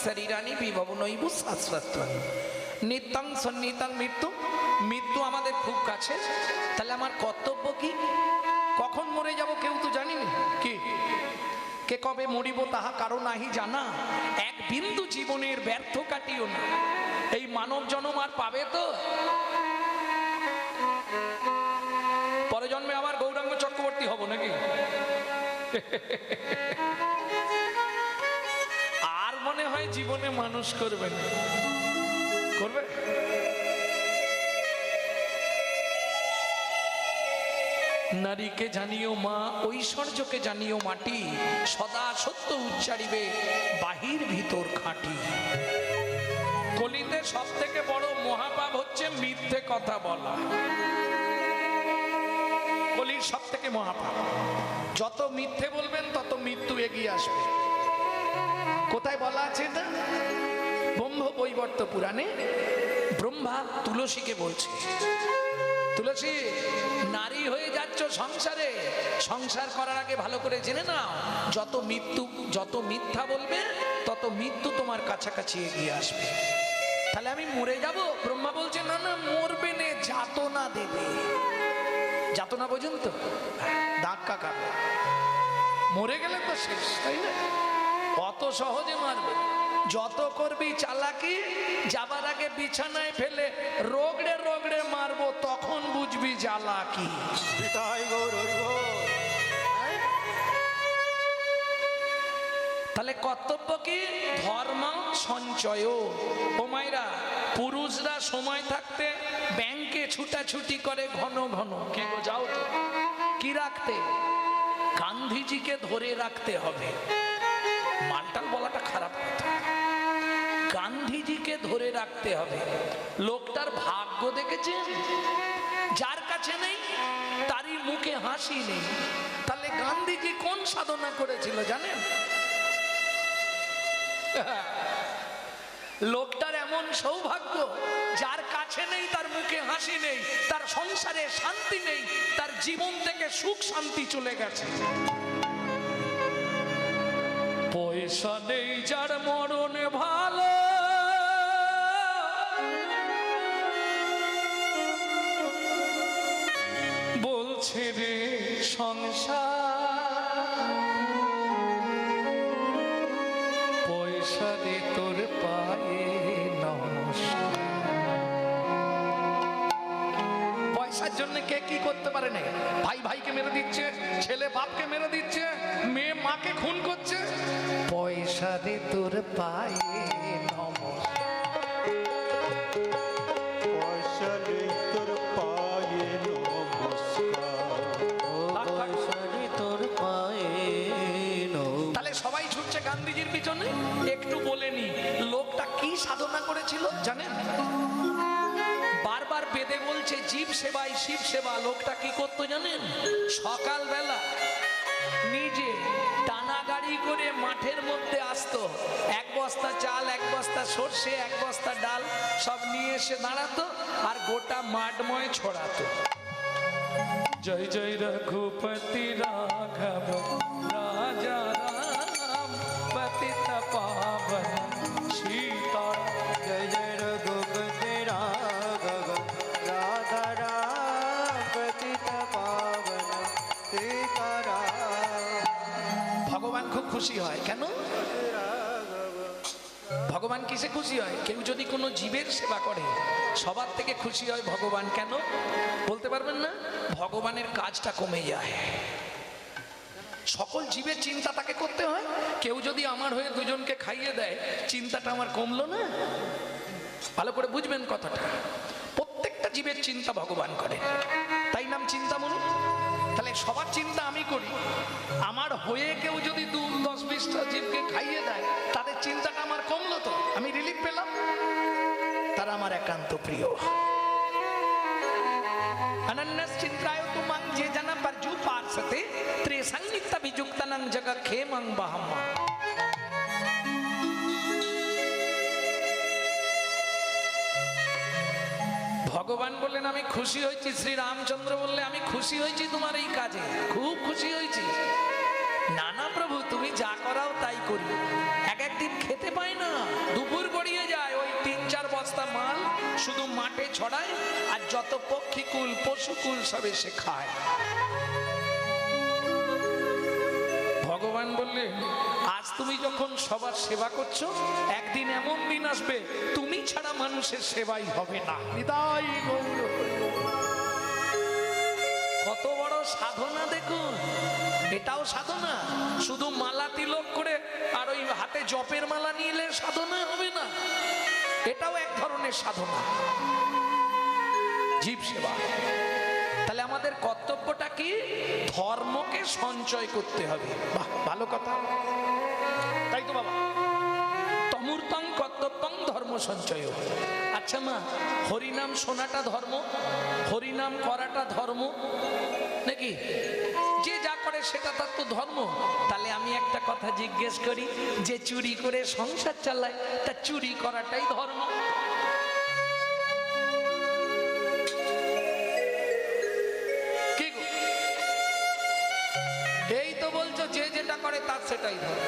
শরীরানি বিভবনৈব শাস্ত্রাত্মানি নিত্যং সন্নিহিতং মৃত্যু। মৃত্যু আমাদের খুব কাছে, তাহলে আমার কর্তব্য কি? কখন মরে যাব কেউ তো জানি না। কি কে কবে মরিব তাহা কারো নাহি জানা। এক বিন্দু জীবনের ব্যর্থ কাটিও না। এই মানব জন্ম আর পাবে তো? পরে জন্মে আবার গৌরাঙ্গ চক্রবর্তী হব নাকি? আর মনে হয় জীবনে মানুষ করবে না। করবে? নারীকে জানিও মা, ঐশ্বর্যকে জানিও মাটি, সদা সত্য উচ্চারিবে বাহির ভিতর খাঁটি। কলিতে সব থেকে বড় মহাপাপ হচ্ছে মিথ্যে কথা বলা। কলির সব থেকে মহাপাপ। যত মিথ্যে বলবেন তত মৃত্যু এগিয়ে আসবে। কোথায় বলা আছে এটা? ব্রহ্ম বৈবর্ত পুরাণে ব্রহ্মা তুলসীকে বলছে, তুলসী নারী হয়ে যাচ্ছ সংসারে, সংসার করার আগে ভালো করে জেনে নাও যত মিথ্যা বলবে তত মৃত্যু তোমার কাছাকাছি এগিয়ে আসবে। তাহলে আমি মরে যাব? ব্রহ্মা বলছে না না, মরবে নে, যাতনা দেবে। যাতনা বোঝেন তো? ধাক্কা খাবে। মরে গেলে তো শেষ, তাই না? অত সহজে মারবে? যত করবি চালাকি, যাবার আগে বিছানায় ফেলে রোগড়ে রোগড়ে মারবো, তখন বুঝবি জ্বালা কি। তাহলে কর্তব্য কি? ধর্ম সঞ্চয়। ও মায়েরা, পুরুষরা সময় থাকতে ব্যাংকে ছুটাছুটি করে ঘন ঘন। কে গো যাও তো? কি রাখতে? গান্ধীজিকে ধরে রাখতে হবে। মালটাল বলাটা খারাপ কথা। গান্ধীজিকে ধরে রাখতে হবে। লোকটার ভাগ্য দেখেছেন? যার কাছে নেই তারই মুখে হাসি নেই। তাহলে গান্ধীজি কোন সাধনা করেছিল জানেন? লোকটার এমন সৌভাগ্য, যার কাছে নেই তার মুখে হাসি নেই, তার সংসারে শান্তি নেই, তার জীবন থেকে সুখ শান্তি চলে গেছে। পয়সা নেই যার মরণ ভালো, বলছে রে সংসার, পয়সা দে তোর পায়ে নমস্কার। পয়সার জন্য কে কি করতে পারে না? ভাই ভাইকে মেরে দিচ্ছে, ছেলে বাপকে মেরে দিচ্ছে, মেয়ে মাকে খুন করছে। পয়সা দে তোর পায়ে নমস্কার, পয়সা দে তোর পায়ে নমস্কার, পয়সা দে তোর পায়ে নমস্কার। তাহলে সবাই ছুটছে গান্ধীজির পিছনে। একটু বলে নি লোকটা কি সাধনা করেছিল জানেন? বারবার বেদে বলছে জীব সেবায় শিব সেবা। লোকটা কি করতো জানেন? সকালবেলা নিজে টানা গাড়ি করে মাঠের মধ্যে আসতো, এক বস্তা চাল, এক বস্তা সর্ষে, এক বস্তা ডাল সব নিয়ে এসে দাঁড়াতো আর গোটা মাঠময় ছড়াতো। জয় জয় রঘুপতি রাঘব রাজা রাম পতিত পাবন সীতা। জয় জয় রঘুপতি রাঘব রাধা রাম পতিত পাবন সীতারাম। ভগবান খুব খুশি হয়। কেন? ভগবান কিসে খুশি হয়? কেউ যদি কোনো জীবের সেবা করে সবার থেকে খুশি হয় ভগবান। কেন বলতে পারবেন না? ভগবানের কাজটা কমে যায়। সকল জীবের চিন্তা তাকে করতে হয়। কেউ যদি আমার হয়ে দুজনকে খাইয়ে দেয়, চিন্তাটা আমার কমলো না? ভালো করে বুঝবেন কথাটা। প্রত্যেকটা জীবের চিন্তা ভগবান করে, তাই নাম চিন্তামণি। তাহলে সবার চিন্তা আমি করি। আমার হয়ে কেউ যদি 10-20টা জীবকে খাইয়ে দেয়, তাদের চিন্তাটা আমার কমলো তো? আমি রিলিফ পেলাম। তারা আমার একান্ত প্রিয়। अनन्यस चिंतायो तुमं जे जन परजु पार्सते त्रिसंगीत विजुक्तनं जग खेमं बहम्मा। ভগবান বললেন আমি খুশি হয়েছি। শ্রী রামচন্দ্র বললে আমি খুশি হয়েছি তোমার এই কাজে, খুব খুশি হয়েছি। না না প্রভু, তুমি যা করাও তাই করি। এক একদিন খেতে পায় না, দুপুর গড়িয়ে যায়, ওই 3-4 বস্তা মাল শুধু মাঠে ছড়ায়, আর যত পক্ষীকুল পশুকুল সব এসে খায়। ভগবান বললেন, আজ তুমি যখন সবার সেবা করছো, একদিন এমন দিন আসবে তুমি ছাড়া মানুষের সেবাই হবে না। নিতাই গৌর। কত বড় সাধনা দেখুন, এটাও সাধনা। শুধু মালা তিলক করে আর ওই হাতে জপের মালা নিলে সাধনা হবে না, এটাও এক ধরনের সাধনা, জীব সেবা। তাহলে আমাদের কর্তব্যটা কি? ধর্মকে সঞ্চয় করতে হবে। বাহ, ভালো কথা, তাই তো বাবা। তমূর্তং কর্তব্যং ধর্ম সঞ্চয়। আচ্ছা মা, হরিনাম শোনাটা ধর্ম, হরিনাম করাটা ধর্ম নাকি? যে যা করে সেটা তার তো ধর্ম। তাহলে আমি একটা কথা জিজ্ঞেস করি, যে চুরি করে সংসার চালায় তা চুরি করাটাই ধর্ম? কি গো, এই তো বলছো যে যেটা করে তার সেটাই ধর্ম।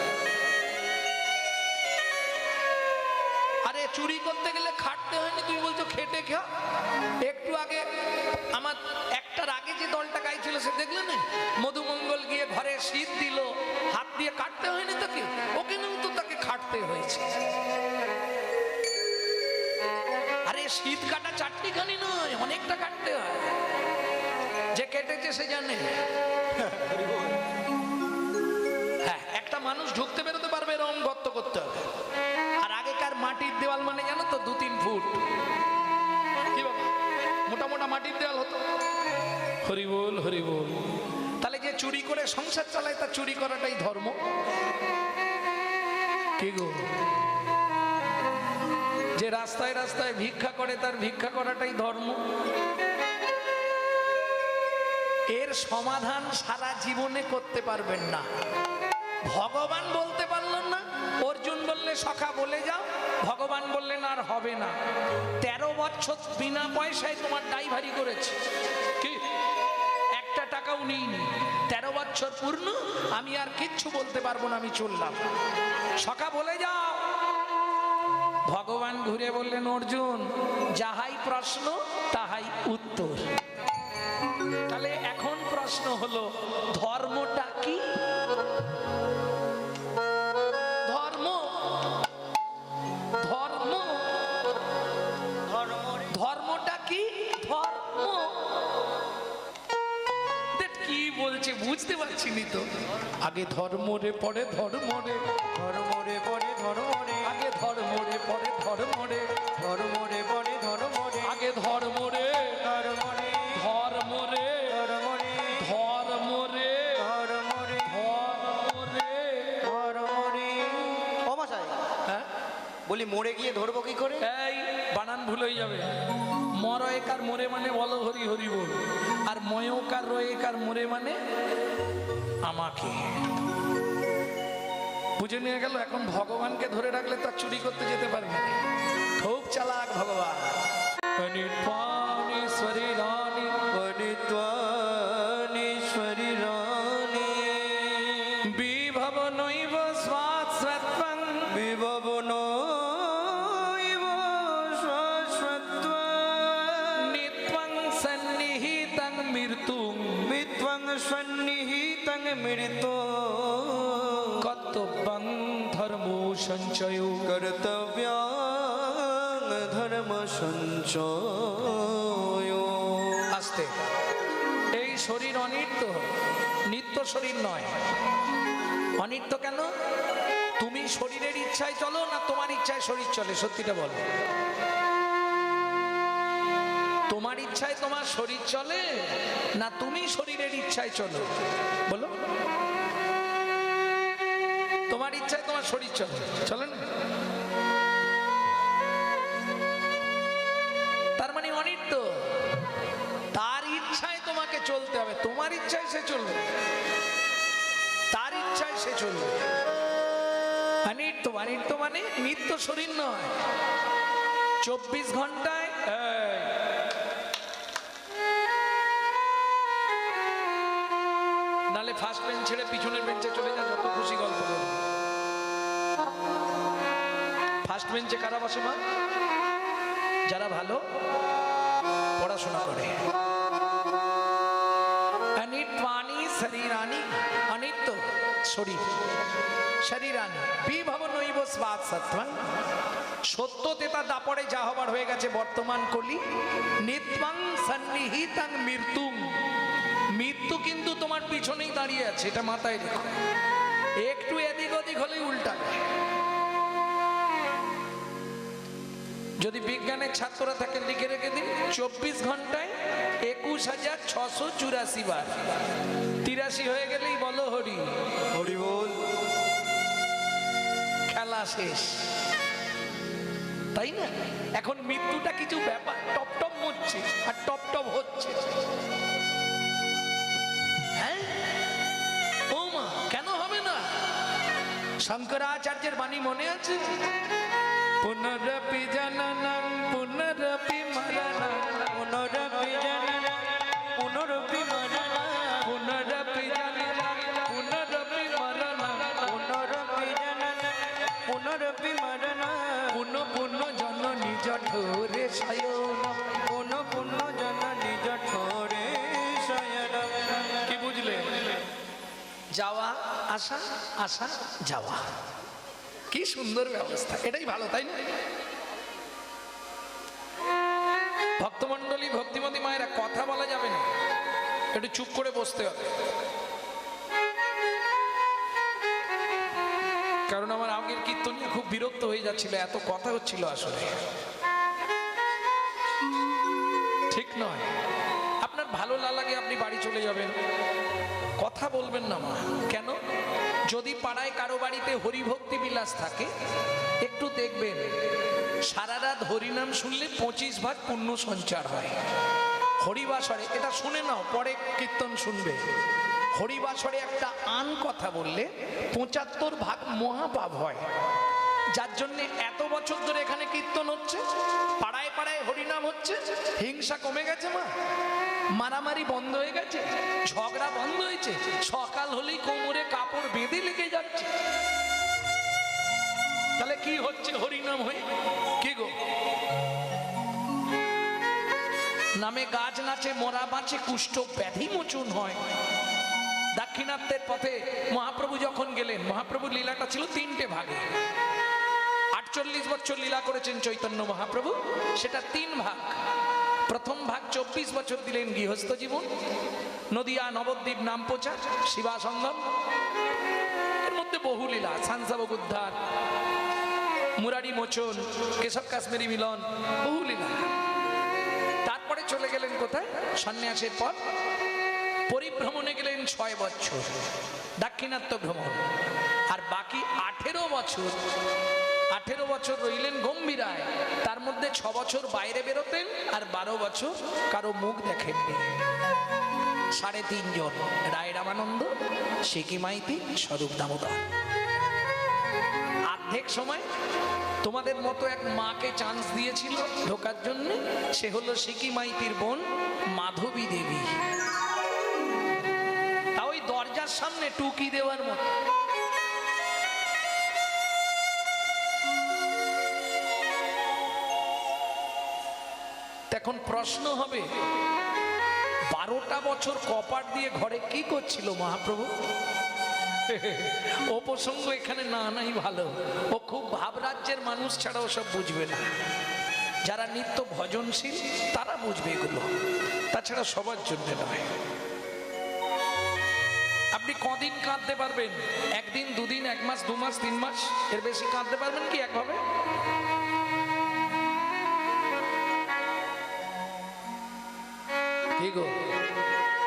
আরে চুরি করতে গেলে খাটতে হয়নি, তুমি বলছো খেটে খা। একটু আগে আমার একটার আগে যে দলটা গাইছিল সে দেখলে না, মধুমঙ্গল গিয়ে ঘরে শীত দিল, হাত দিয়ে কাটতে হয়নি তাকে, ওখানেও তো তাকে খাটতে হয়েছে। আরে শীত কাটা চারটিখানি নয়, অনেকটা কাটতে হয়, যে কেটেছে সে জানে। হ্যাঁ, একটা মানুষ ঢুকতে বেরোতে পারবে এরকম গর্ত করতে হবে। আর আগেকার মাটির দেওয়াল মানে জানো তো 2-3 ফুট, কি বাবা, মোটা মোটা মাটির দেওয়াল হতো। হরি বল, হরি বল। তাহলে যে চুরি করে সংসার চালায় তার চুরি করাটাই ধর্ম। কি গো, যে রাস্তায় রাস্তায় ভিক্ষা করে তার ভিক্ষা করাটাই ধর্ম। এর সমাধান সারা জীবনে করতে পারবেন না। ভগবান বলতে পারলেন না, অর্জুন বললে সখা বলে যাও, ভগবান বললেন আর হবে না। 13 বছর বিনা পয়সায় তোমার ড্রাইভারি করেছে, কি একটা টাকাও নিইনি। 13 বছর পূর্ণ, আমি আর কিচ্ছু বলতে পারবো না, আমি চললাম, সখা বলে যাও। ভগবান ঘুরে বললেন, অর্জুন যাহাই প্রশ্ন তাহাই উত্তর। তাহলে এখন প্রশ্ন হলো, ধর্মটা কি? ধর্ম ধর্ম ধর্মটা কি? ধর্ম কি বলছে বুঝতে পারছি নি তো। আগে ধর্ম রে পরে ধর্ম রে, ধর্ম রে পরে ধর্ম রে, আগে ধর্ম রে পরে ধর্ম রে, ধর্ম রে পরে ধর্ম রে, আগে ধর্ম রে, ধর্ম রে, ধর্ম রে, ধর্ম রে, ধর্ম রে, ধর্ম রে, ধর্ম রে, ধর্ম রে। ও মশাই, হ্যাঁ বলি মরে গিয়ে ধরবো কি করে? এই বানান ভুল হয়ে যাবে। মরয়কার মোরে মানে বলো হরি হরি বল, আর ময়কার রয়েকার মোরে মানে আমাকে। বুঝে নিয়ে গেল। এখন ভগবানকে ধরে রাখলে তার চুরি করতে যেতে পারবে না, খুব চালাক ভগবান। পণিত্বাণীশ্বরী রানী, পণিত্বাণীশ্বরী রানী, বিভব নৈব স্বাত্মং, বিভব নৈব শাশ্বত্বং, নিত্যং সন্নিহিতং মৃত্যুং, বিত্বং সন্নিহিতং মৃত্যু, কর্তব্যং ধর্ম সঞ্চয়, কর্তব্যং ধর্ম সঞ্চয়। আস্তে, এই শরীর অনিত্য, নিত্য শরীর নয়। অনিত্য কেন? তুমি শরীরের ইচ্ছায় চলো না তোমার ইচ্ছায় শরীর চলে? সত্যিটা বলো, তোমার ইচ্ছায় তোমার শরীর চলে না তুমি শরীরের ইচ্ছায় চলো? বলো, তোমার ইচ্ছায় তোমার শরীর চলে, চলে না? তার মানে অনিত্য। তার ইচ্ছায় তোমাকে চলতে হবে, তোমার ইচ্ছায় সে চলবে, তার ইচ্ছায় সে চলবে। অনিত্য, অনিত্য মানে নিত্য শরীর নয়। 24 ঘন্টায় নালে ফার্স্ট বেঞ্চ ছেড়ে পিছনের বেঞ্চে চলে যা, যত খুশি গল্প করো। ফার্স্ট বেঞ্চে কারা বসে মা? যারা ভালো পড়াশোনা করে। অনিত্বানি শরীরানি, অনিত্য শরীর, শরীরানি বিভব নৈব স্বাদ সত্ত্বং, সত্য তেতা দাপড়ে যা হবার হয়ে গেছে বর্তমান কলি। নিত্যং সন্নিহিতং মৃত্যুং, মৃত্যু কিন্তু তোমার পিছনেই দাঁড়িয়ে আছে, এটা মাথায় রেখো। একটু এদিক ওদিক হলেই উল্টা। যদি বিজ্ঞানের ছাত্ররা থাকেন লিখে রেখে দিন, 24 ঘন্টায় 21,684 বার। 83 হয়ে গেলেই বলো হরি হরি বল। খেলা শেষ, তাই না? এখন মৃত্যুটা কিছু ব্যাপার, টপ টপ মরছে আর টপ টপ হচ্ছে। হ্যাঁ ও মা, কেন হবে না? শঙ্করাচার্যের বাণী মনে আছে? পুনরপি জননং পুনরপি মরণং, পুনরপি জননং পুনরপি মরণং, পুনরপি জননং পুনরপি মরণং, পুনরপি জননং পুনরপি মরণং, পুনঃ পুনঃ জন নিজ ঠোরে শয়ন। পুনঃ পুনঃ জন নিজ ঠোরে শয়নম। কি বুঝলে? যাওয়া আসা, আসা যাওয়া, কি সুন্দর ব্যবস্থা। এটাই ভালো, তাই না? ভক্তমণ্ডলী, ভক্তিমতী মায়েরা, কথা বলা যাবে না, একটু চুপ করে বসতে হবে। কারণ আমার আগের কীর্তন নিয়ে খুব বিরক্ত হয়ে যাচ্ছিল, এত কথা হচ্ছিল, আসলে ঠিক নয়। আপনার ভালো না লাগে আপনি বাড়ি চলে যাবেন, কথা বলবেন না মা। কেন? যদি পাড়ায় কারো বাড়িতে হরিভক্তি বিলাস থাকে, একটু দেখবেন সারা রাত হরিনাম শুনলে 25 ভাগ পুণ্য সঞ্চার হয়। হরিবাসরে, এটা শুনে নাও, পরে কীর্তন শুনবে। হরিবাসরে একটা আন কথা বললে 75 ভাগ মহাপাপ হয়। যার জন্য এত বছর ধরে এখানে কীর্তন হচ্ছে, পাড়ায় পাড়ায় হরিনাম হচ্ছে, হিংসা কমে গেছে মা, মারামারি বন্ধ হয়ে গেছে, ঝগড়া বন্ধ হয়েছে। সকাল হলেই কোমরে কাপড় বেঁধে লেগে যাচ্ছে। তাহলে কি হচ্ছে হরিনাম হয়ে? কি গো, নামে গাছ নাচে, মরা বাঁচে, কুষ্ঠ ব্যাধি মোচন হয়। দাক্ষিণাত্যের পথে মহাপ্রভু যখন গেলেন, মহাপ্রভুর লীলাটা ছিল 3টে ভাগে। 48 বছর লীলা করেছেন চৈতন্য মহাপ্রভু, সেটা 3 ভাগ। প্রথম ভাগ 24 বছর দিলেন গৃহস্থ জীবন, নদিয়া নবদ্বীপ নাম প্রচার, শিবা সঙ্গম, এর মধ্যে বহু লীলা, সাংসাবক উদ্ধার, মুরারি মোচন, কেশব কাশ্মীরি মিলন, বহু লীলা। তারপরে চলে গেলেন কোথায়? সন্ন্যাসের পর পরিভ্রমণে গেলেন 6 বছর, দাক্ষিণাত্য ভ্রমণ। আর বাকি 18 বছর, 18 বছর রইলেন গম্ভীরায়। তার মধ্যে 6 বছর বাইরে বেরোতেন, আর 12 বছর কারো মুখ দেখেননি। 3.5 জন, রায় রামানন্দ, সিকি মাইতি, স্বরূপ দামোদর। অর্ধেক সময় তোমাদের মতো এক মাকে চান্স দিয়েছিল ঢোকার জন্য, সে হলো সিকি মাইতির বোন মাধবী দেবী। তা ওই দরজার সামনে টুকি দেওয়ার মতো। এখন প্রশ্ন হবে, 12টা বছর কপাট দিয়ে ঘরে কি করছিল মহাপ্রভু? ও প্রসঙ্গ এখানে না নাই ভালো, ও খুব ভাবরাজ্যের মানুষ ছাড়া ও সব বুঝবে না। যারা নিত্য ভজনশীল তারা বুঝবে এগুলো, তাছাড়া সবার জন্য নয়। আপনি কদিন কাঁদতে পারবেন? 1 দিন, 2 দিন, 1 মাস, 2 মাস, 3 মাস, এর বেশি কাঁদতে পারবেন কি একভাবে? কি গো,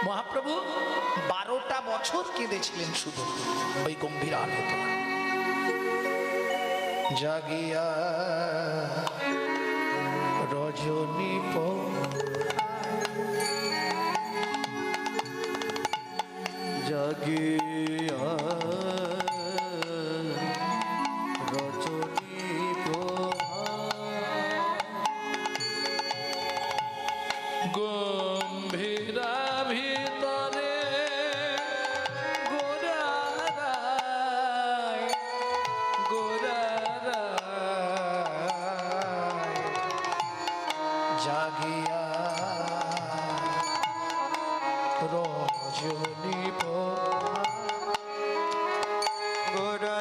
মহাপ্রভু 12টা বছর কেঁদেছিলেন শুধু ওই গম্ভীর আলোতে। জাগিয়া রজনী জাগিয়া রজনী গম্ভীরা ভিতরে গোরারায় গোরারায় রজনী গোরা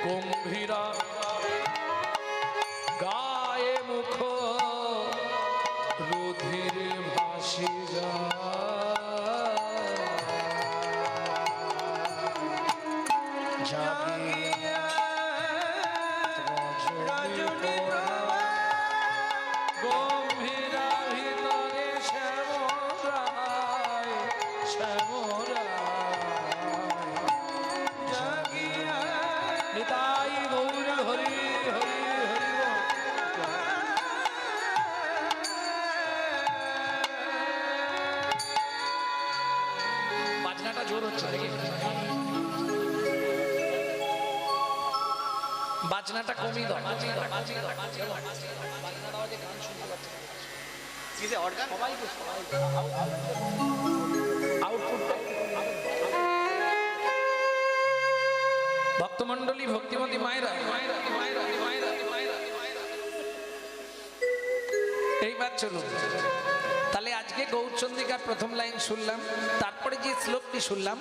গম্ভীরা গায়ে মুখ রুধিরে ভাসি জাগিয়া গম্ভীরা ভিতরে শ্যামরায় জাগিয়া নিতাই গৌর হরি হরি হরি বাজনাটা জোর হচ্ছে দেখি বাজনাটা কমিয়ে দাও ভক্তমন্ডলী ভক্তিমতী মায়েরা এইবার চলুন তাহলে আজকে গৌরচন্দ্রিকার প্রথম লাইন শুনলাম, তারপরে যে শ্লোকটি শুনলাম